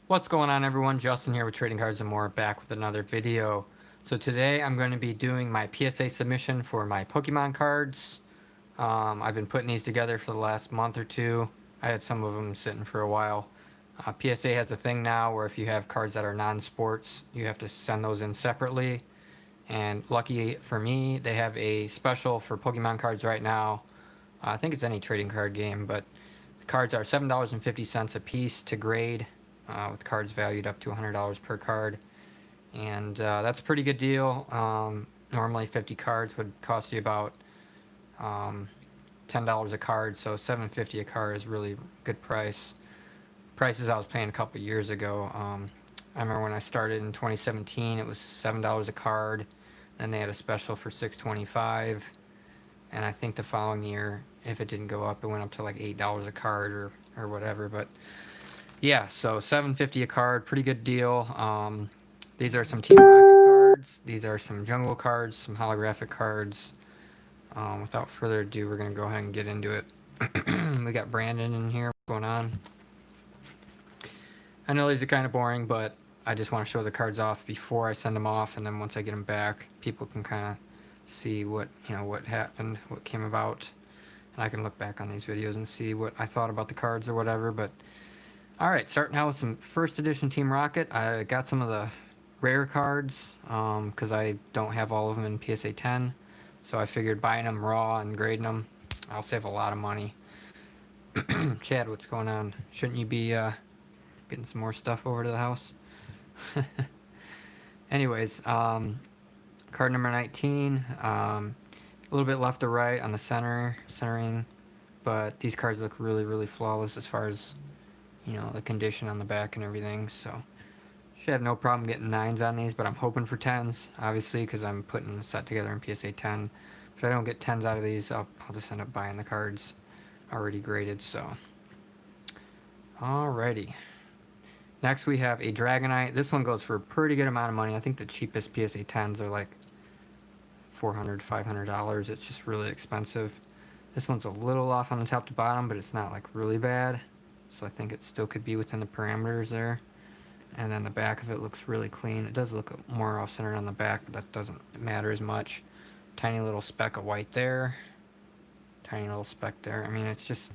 What's going on, everyone? Justin here with Trading Cards and More, back with another video. So today I'm going to be doing my PSA submission for my Pokemon cards. I've been putting these together for the last month or two. I had some of them sitting for a while. PSA has a thing now where if you have cards that are non-sports, you have to send those in separately. And lucky for me, they have a special for Pokemon cards right now. I think it's any trading card game, but the cards are $7.50 a piece to grade, with cards valued up to $100 per card. And that's a pretty good deal. Normally 50 cards would cost you about $10 a card, so $7.50 a card is really good price. Prices I was paying a couple years ago. I remember when I started in 2017, it was $7 a card. Then they had a special for $6.25, and I think the following year, if it didn't go up, it went up to like $8 a card or whatever. But yeah, so $7.50 a card, pretty good deal. These are some Team Rocket cards. These are some Jungle cards, some holographic cards. Without further ado, we're gonna go ahead and get into it. We got Brandon in here. What's going on? I know these are kind of boring, but I just want to show the cards off before I send them off, and then once I get them back, people can kind of see what happened, what came about, and I can look back on these videos and see what I thought about the cards or whatever. But all right, starting out with some first edition Team Rocket. I got some of the rare cards because I don't have all of them in PSA 10, so I figured buying them raw and grading them, I'll save a lot of money. Chad, what's going on? Shouldn't you be getting some more stuff over to the house? Anyways, card number 19. A little bit left to right on the centering, but these cards look really, really flawless as far as, the condition on the back and everything. So should have no problem getting 9s on these, but I'm hoping for 10s, obviously, because I'm putting the set together in PSA 10. If I don't get 10s out of these, I'll just end up buying the cards already graded. So alrighty. Next we have a Dragonite. This one goes for a pretty good amount of money. I think the cheapest PSA 10s are like $400, $500. It's just really expensive. This one's a little off on the top to bottom, but it's not like really bad. So I think it still could be within the parameters there. And then the back of it looks really clean. It does look more off-centered on the back, but that doesn't matter as much. Tiny little speck of white there. Tiny little speck there. I mean, it's just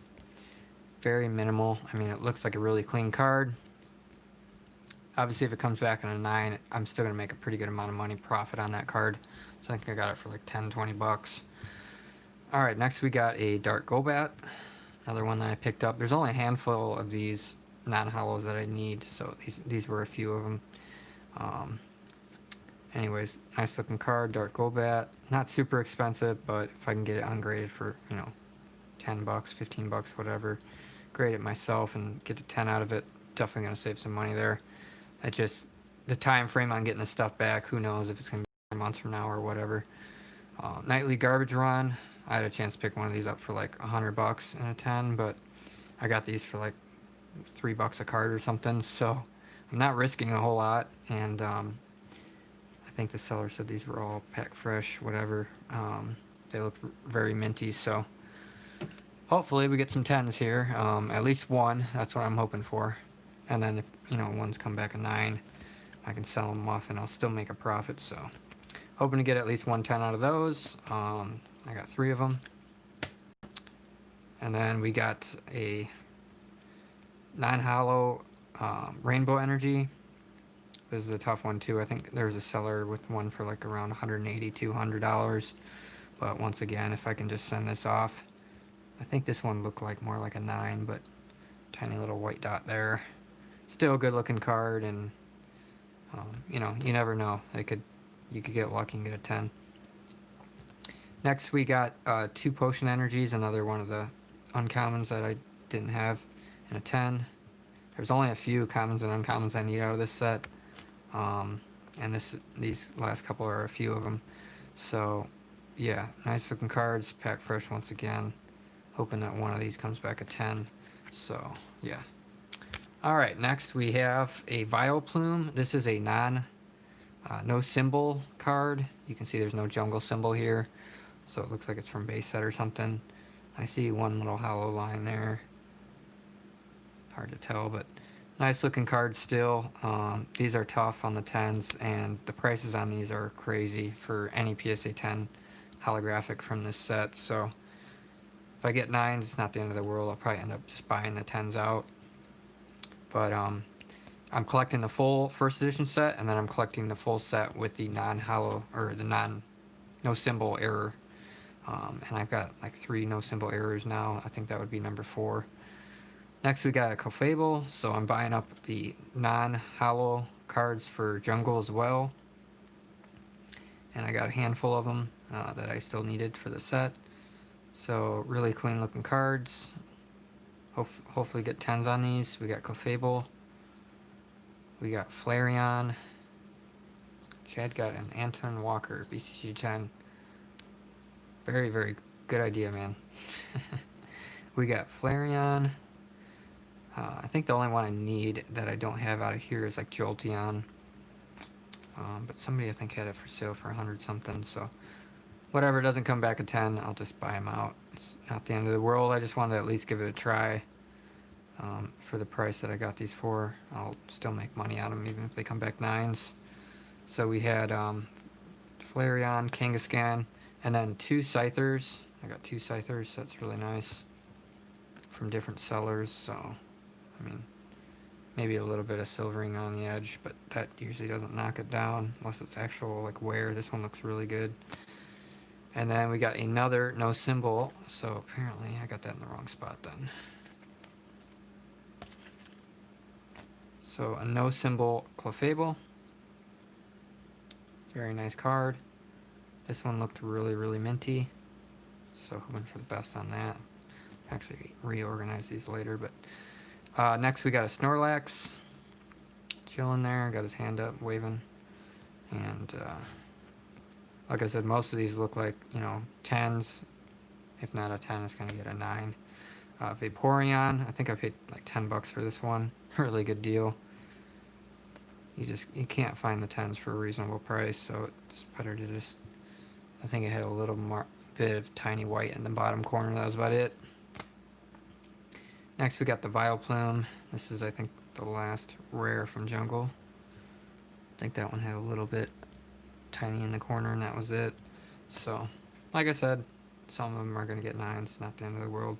very minimal. I mean, it looks like a really clean card. Obviously, if it comes back in a 9, I'm still going to make a pretty good amount of money profit on that card. So I think I got it for like 10, 20 bucks. Alright, next we got a Dark Golbat. Another one that I picked up. There's only a handful of these non-hollows that I need, so these were a few of them. Anyways, nice looking card, Dark Golbat. Not super expensive, but if I can get it ungraded for, 10 bucks, 15 bucks, whatever, grade it myself and get a 10 out of it, definitely going to save some money there. The time frame on getting the stuff back, who knows if it's going to be 4 months from now or whatever. Nightly Garbage Run. I had a chance to pick one of these up for like 100 bucks in a 10, but I got these for like $3 a card or something, so I'm not risking a whole lot. And I think the seller said these were all pack fresh, whatever. They look very minty, so hopefully we get some 10s here. At least one, that's what I'm hoping for. And then if, ones come back a 9, I can sell them off and I'll still make a profit. So hoping to get at least 1 10 out of those. I got 3 of them. And then we got a non-hollow Rainbow Energy. This is a tough one too. I think there was a seller with one for like around $180, $200. But once again, if I can just send this off. I think this one looked like more like a 9, but tiny little white dot there. Still a good looking card, and you never know. You could get lucky and get a 10. Next we got 2 Potion Energies, another one of the uncommons that I didn't have in a 10. There's only a few commons and uncommons I need out of this set, and these last couple are a few of them. So yeah, nice looking cards, pack fresh once again. Hoping that one of these comes back a 10. So yeah. Alright, next we have a Vileplume. This is a no symbol card. You can see there's no jungle symbol here, so it looks like it's from base set or something. I see one little hollow line there. Hard to tell, but Nice looking cards still. These are tough on the 10s, and the prices on these are crazy for any PSA 10 holographic from this set. So if I get 9s, it's not the end of the world. I'll probably end up just buying the 10s out. But I'm collecting the full first edition set, and then I'm collecting the full set with the non-holo, or the no symbol error. And I've got like 3 no symbol errors now. I think that would be number 4. Next we got a Clefable, so I'm buying up the non-holo cards for Jungle as well. And I got a handful of them that I still needed for the set. So really clean looking cards. Hopefully get 10s on these. We got Clefable. We got Flareon. Chad got an Anton Walker, BCG 10. Very, very good idea, man. We got Flareon. I think the only one I need that I don't have out of here is like Jolteon. But somebody I think had it for sale for 100 something, so whatever doesn't come back a 10, I'll just buy them out. It's not the end of the world. I just wanted to at least give it a try. For the price that I got these for, I'll still make money on them even if they come back 9s. So we had Flareon, Kangaskhan, and then 2 Scythers. I got 2 Scythers, that's really nice. From different sellers, so I mean, maybe a little bit of silvering on the edge, but that usually doesn't knock it down unless it's actual like wear. This one looks really good. And then we got another no symbol, so apparently I got that in the wrong spot then. So a no symbol Clefable. Very nice card. This one looked really, really minty, so hoping for the best on that. Actually reorganize these later, but next we got a Snorlax chilling there, got his hand up waving, and like I said, most of these look like, you know, 10s. If not a 10, it's gonna get a 9. Vaporeon, I think I paid like 10 bucks for this one. Really good deal. You can't find the 10s for a reasonable price, so it's better to just, I think it had a little more bit of tiny white in the bottom corner. That was about it. Next we got the Vileplume. This is, I think, the last rare from Jungle. I think that one had a little bit tiny in the corner, and that was it. So, like I said, some of them are going to get 9s. It's not the end of the world.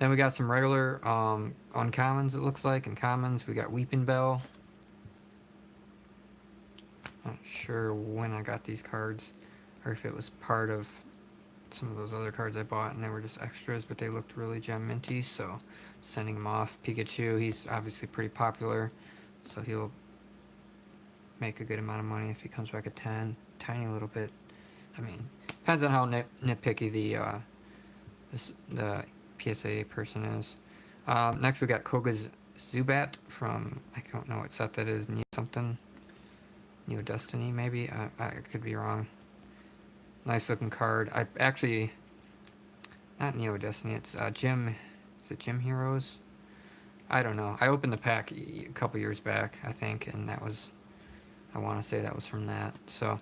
Then we got some regular uncommons, it looks like. In commons, we got Weepinbell. Not sure when I got these cards, or if it was part of some of those other cards I bought and they were just extras, but they looked really gem minty, so sending them off. Pikachu, he's obviously pretty popular, so he'll make a good amount of money if he comes back at 10. Tiny little bit. I mean, depends on how nitpicky the PSA person is. Next we got Koga's Zubat from, I don't know what set that is, Neo Destiny maybe? I could be wrong. Nice looking card. I actually, not Neo Destiny, it's Gym, is it Gym Heroes? I don't know. I opened the pack a couple years back, I think, and that was, I want to say that was from that. So,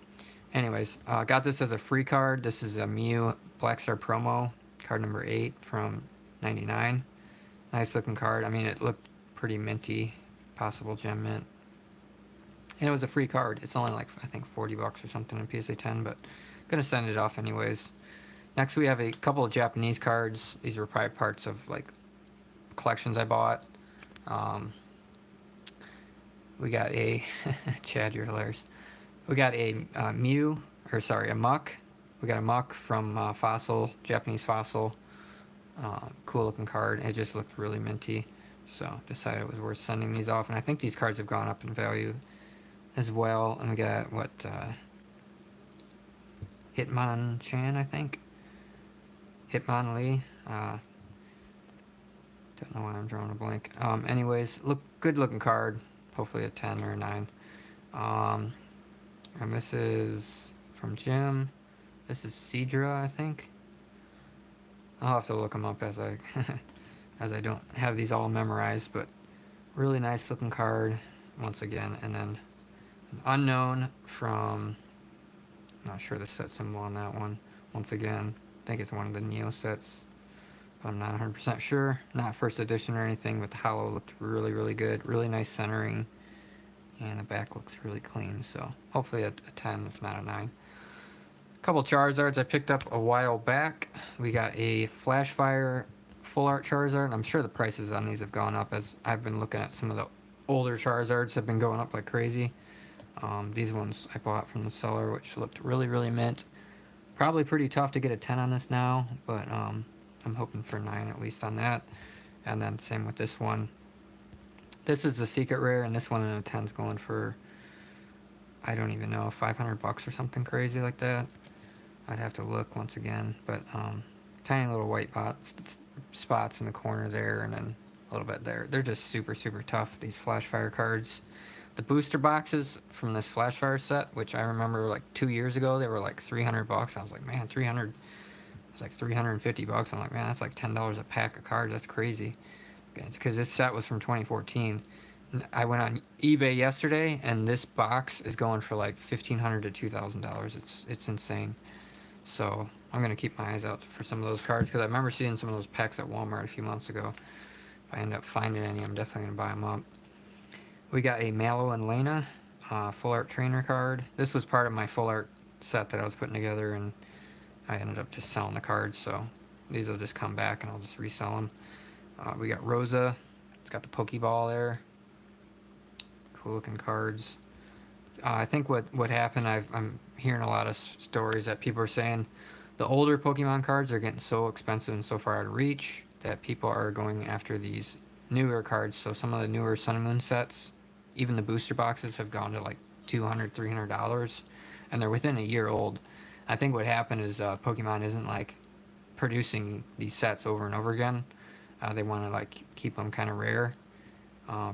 anyways, got this as a free card. This is a Mew Black Star promo, card number 8 from 99. Nice looking card. I mean, it looked pretty minty, possible gem mint. And it was a free card. It's only like, I think, 40 bucks or something in PSA 10, but gonna send it off anyways. Next we have a couple of Japanese cards. These were probably parts of like collections I bought. We got a Chad, you're hilarious. We got a a Muck. We got a Muck from Fossil, Japanese Fossil. Cool looking card. It just looked really minty, so decided it was worth sending these off. And I think these cards have gone up in value as well. And we got what? Hitmonchan, I think. Hitmonlee. Don't know why I'm drawing a blank. Anyways, good looking card. Hopefully a 10 or a 9. And this is from Jim. This is Seadra, I think. I'll have to look them up as I as I don't have these all memorized, but really nice looking card once again. And then an unknown from, not sure the set symbol on that one. Once again, I think it's one of the Neo sets. but I'm not 100% sure. Not first edition or anything, but the holo looked really, really good. Really nice centering, and the back looks really clean. So hopefully a 10, if not a 9. A couple Charizards I picked up a while back. We got a Flashfire Full Art Charizard. I'm sure the prices on these have gone up as I've been looking at some of the older Charizards have been going up like crazy. These ones I bought from the seller, which looked really, really mint. Probably pretty tough to get a 10 on this now, but I'm hoping for 9 at least on that. And then same with this one. This is the secret rare, and this one in a 10's going for, I don't even know, $500 or something crazy like that. I'd have to look once again, but tiny little white spots in the corner there, and then a little bit there. They're just super, super tough, these Flashfire cards. The booster boxes from this Flashfire set, which I remember like 2 years ago, they were like $300. I was like, man, 300. It's like $350. I'm like, man, that's like $10 a pack of cards. That's crazy. Because this set was from 2014. I went on eBay yesterday, and this box is going for like $1,500 to $2,000. It's insane. So I'm gonna keep my eyes out for some of those cards because I remember seeing some of those packs at Walmart a few months ago. If I end up finding any, I'm definitely gonna buy them up. We got a Mallow and Lena full art trainer card. This was part of my full art set that I was putting together, and I ended up just selling the cards. So these will just come back, and I'll just resell them. We got Rosa. It's got the Pokeball there. Cool looking cards. I think what happened, I'm hearing a lot of stories that people are saying the older Pokemon cards are getting so expensive and so far out of reach that people are going after these newer cards. So some of the newer Sun and Moon sets, even the booster boxes, have gone to like $200, $300, and they're within a year old. I think what happened is Pokemon isn't like producing these sets over and over again. They want to like keep them kind of rare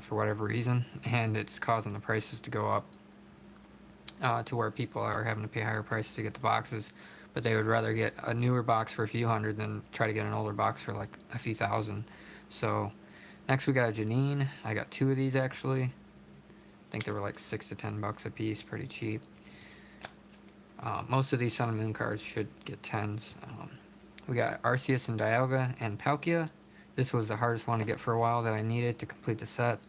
for whatever reason, and it's causing the prices to go up to where people are having to pay higher prices to get the boxes, but they would rather get a newer box for a few hundred than try to get an older box for like a few thousand. So next we got a Janine. I got 2 of these actually. I think they were like $6 to $10 a piece, pretty cheap. Most of these Sun and Moon cards should get 10s. We got Arceus and Dialga and Palkia. This was the hardest one to get for a while that I needed to complete the set.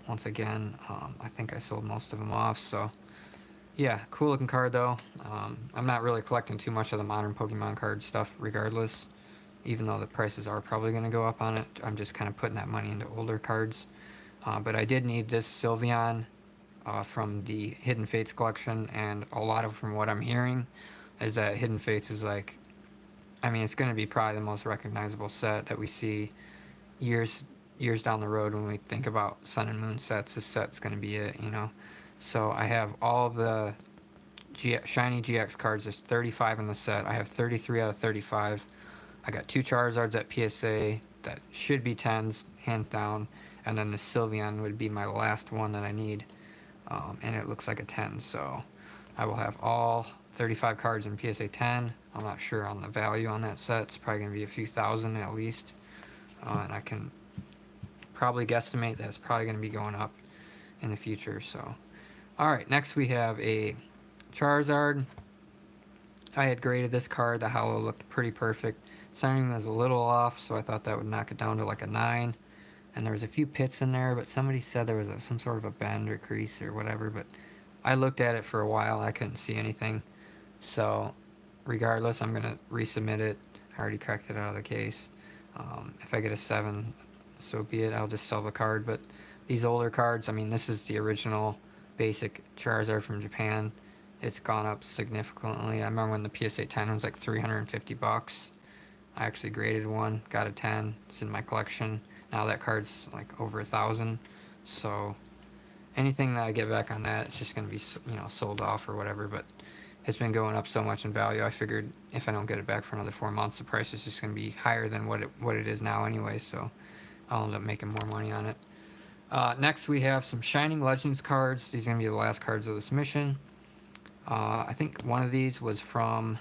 Once again, I think I sold most of them off, so yeah, cool looking card though. I'm not really collecting too much of the modern Pokemon card stuff regardless, even though the prices are probably going to go up on it. I'm just kind of putting that money into older cards. But I did need this Sylveon from the Hidden Fates collection, and a lot of from what I'm hearing is that Hidden Fates is like, I mean, it's going to be probably the most recognizable set that we see years down the road when we think about Sun and Moon sets. This set's going to be it, you know. So I have all of the shiny GX cards. There's 35 in the set. I have 33 out of 35. I got 2 Charizards at PSA that should be 10s, hands down. And then the Sylveon would be my last one that I need. And it looks like a 10. So I will have all 35 cards in PSA 10. I'm not sure on the value on that set. It's probably going to be a few thousand at least. And I can probably guesstimate that it's probably going to be going up in the future. So, alright, next we have a Charizard. I had graded this card. The holo looked pretty perfect. Centering was a little off, so I thought that would knock it down to like a 9. And there was a few pits in there, but somebody said there was some sort of a bend or crease or whatever. But I looked at it for a while. I couldn't see anything. So regardless, I'm going to resubmit it. I already cracked it out of the case. If I get a 7, so be it. I'll just sell the card. But these older cards, I mean, this is the original basic Charizard from Japan. It's gone up significantly. I remember when the PSA 10 was like $350. I actually graded one, got a 10. It's in my collection. Now that card's like over 1,000. So anything that I get back on that, it's just going to be, you know, sold off or whatever. But it's been going up so much in value. I figured if I don't get it back for another 4 months, the price is just going to be higher than what it is now anyway. So I'll end up making more money on it. Next, we have some Shining Legends cards. These are going to be the last cards of this mission. I think one of these was from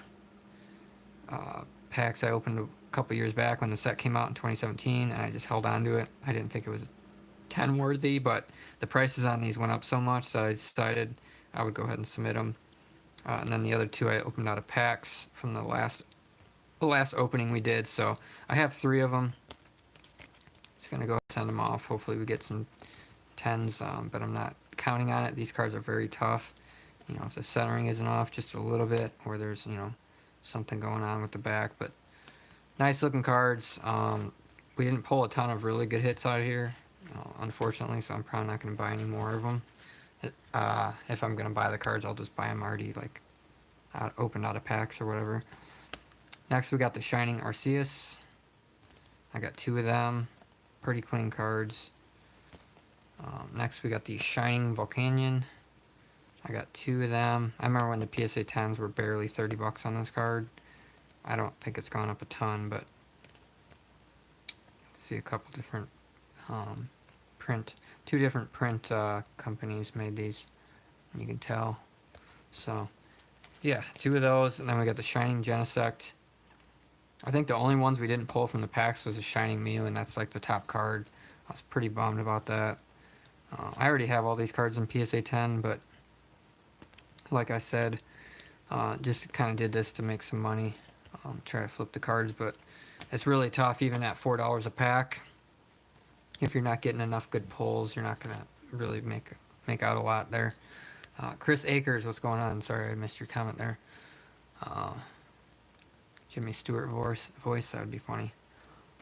packs I opened a couple years back when the set came out in 2017, and I just held on to it. I didn't think it was 10 worthy, but the prices on these went up so much that I decided I would go ahead and submit them. And then the other 2 I opened out of packs from the last the last opening we did. So I have 3 of them. Just gonna go send them off. Hopefully we get some 10s, but I'm not counting on it. These cards are very tough. You know, if the centering isn't off just a little bit, or there's, you know, something going on with the back. But nice looking cards. We didn't pull a ton of really good hits out of here, unfortunately, so I'm probably not going to buy any more of them. If I'm going to buy the cards, I'll just buy them already, like, opened out of packs or whatever. Next, we got the Shining Arceus. I got 2 of them. Pretty clean cards. Next, we got the Shining Volcanion. I got 2 of them. I remember when the PSA 10s were barely 30 bucks on this card. I don't think it's gone up a ton, but let's see, a couple different two different print companies made these. You can tell. So, yeah, 2 of those, and then we got the Shining Genesect. I think the only ones we didn't pull from the packs was a Shining Mew, and that's like the top card. I was pretty bummed about that. I already have all these cards in PSA 10, but like I said, just kind of did this to make some money. Try to flip the cards, but it's really tough even at $4 a pack. If you're not getting enough good pulls, you're not going to really make out a lot there. Chris Akers, what's going on? Sorry, I missed your comment there. Jimmy Stewart voice, that would be funny.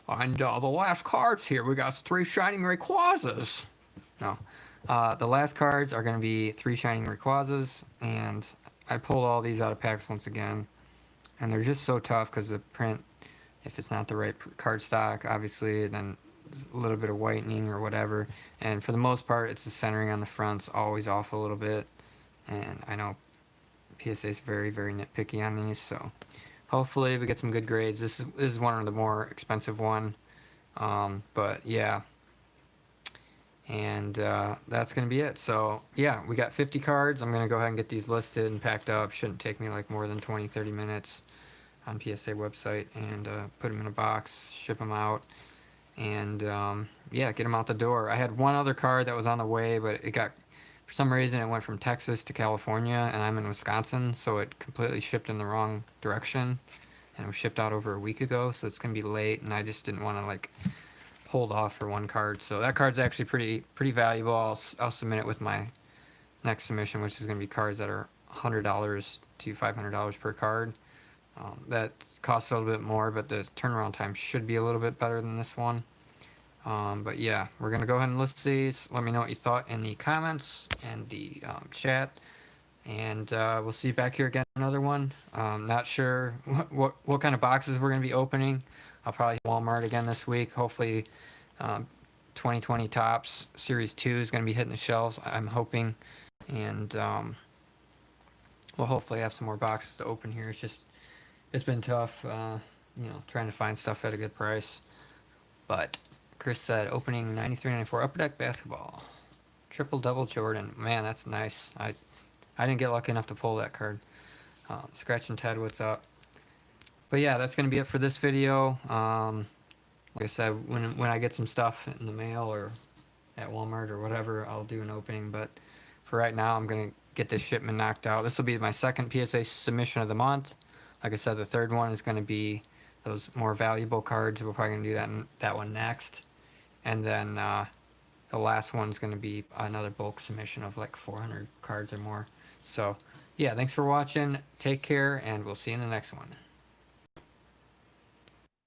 And the last cards here, we got 3 Shining Rayquazas. No. The last cards are going to be 3 Shining Rayquazas, and I pulled all these out of packs once again. And they're just so tough because the print, if it's not the right card stock, obviously, then a little bit of whitening or whatever. And for the most part, it's the centering on the front's always off a little bit. And I know PSA is very, very nitpicky on these, so hopefully we get some good grades. This is one of the more expensive one, but yeah. And that's going to be it. So yeah, we got 50 cards. I'm going to go ahead and get these listed and packed up. Shouldn't take me like more than 20-30 minutes on PSA website, and put them in a box, ship them out, and yeah, get them out the door. I had one other card that was on the way, but it got, for some reason, it went from Texas to California, and I'm in Wisconsin, so it completely shipped in the wrong direction, and it was shipped out over a week ago, so it's going to be late, and I just didn't want to like hold off for one card. So that card's actually pretty valuable. I'll submit it with my next submission, which is going to be cards that are $100 to $500 per card. That costs a little bit more, but the turnaround time should be a little bit better than this one. But yeah, we're going to go ahead and list these. Let me know what you thought in the comments and the chat. And we'll see you back here again another one. Not sure what kind of boxes we're going to be opening. I'll probably hit Walmart again this week. Hopefully 2020 Topps Series 2 is going to be hitting the shelves, I'm hoping. And we'll hopefully have some more boxes to open here. It's been tough, you know, trying to find stuff at a good price. But Chris said, opening 93-94 Upper Deck Basketball. Triple Double Jordan. Man, that's nice. I didn't get lucky enough to pull that card. Scratch and Ted, what's up? But yeah, that's going to be it for this video. Like I said, when I get some stuff in the mail or at Walmart or whatever, I'll do an opening. But for right now, I'm going to get this shipment knocked out. This will be my second PSA submission of the month. Like I said, the third one is going to be those more valuable cards. We're probably going to do that one next. And then the last one's going to be another bulk submission of like 400 cards or more. So yeah, thanks for watching. Take care, and we'll see you in the next one.